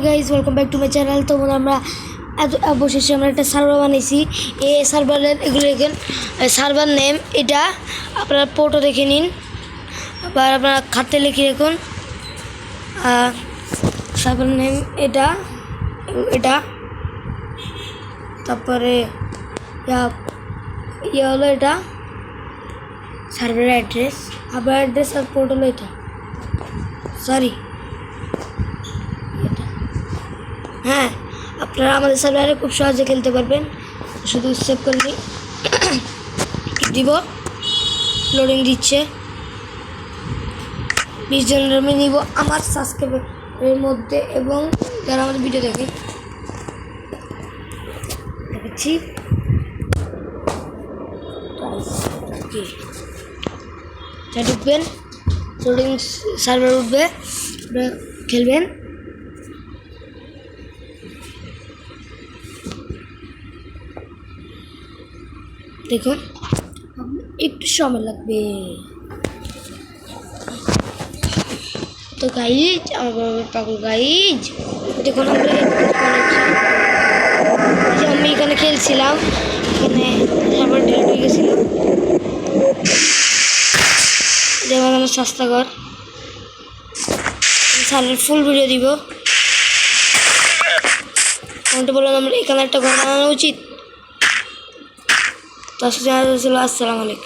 Guys welcome back to my channel. তো আমরা অবশেষে আমরা একটা সার্ভার বানিয়েছি। এই সার্ভারের এগুলো দেখেন, সার্ভার নেম এটা আপনারা পোর্টও দেখে নিন, আবার আপনারা খাতে লিখে রাখুন। সার্ভার নেম এটা এটা তারপরে ইয়ে হলো এটা সার্ভারের অ্যাড্রেস, আবার অ্যাড্রেস আর পোর্ট হলো এটা, সরি হ্যাঁ। আপনারা আমাদের সার্ভারে খুব সহজে খেলতে পারবেন, শুধু সেভ করে দিব। লোডিং দিচ্ছে, 20 জনের আমি নিব আমার সাবস্ক্রাইবারের মধ্যে, এবং যারা আমাদের ভিডিও দেখে দেখাচ্ছি। ঢুকবেন, লোডিং সার্ভার উঠবে, খেলবেন। দেখুন একটু সময় লাগবে। তো গাইজ, আমার পাগল গাইজ, দেখুন আমি এখানে খেলছিলাম, এখানে আবার ডেট হয়ে গেছিল। যেমন আমার স্বাস্থ্যকর সালের ফুল ভিডিও দিব। আমি তো বললাম আমরা এখানে একটা ঘর বানানো উচিত। তো আজকে জানা ছিল। আসসালামু আলাইকুম।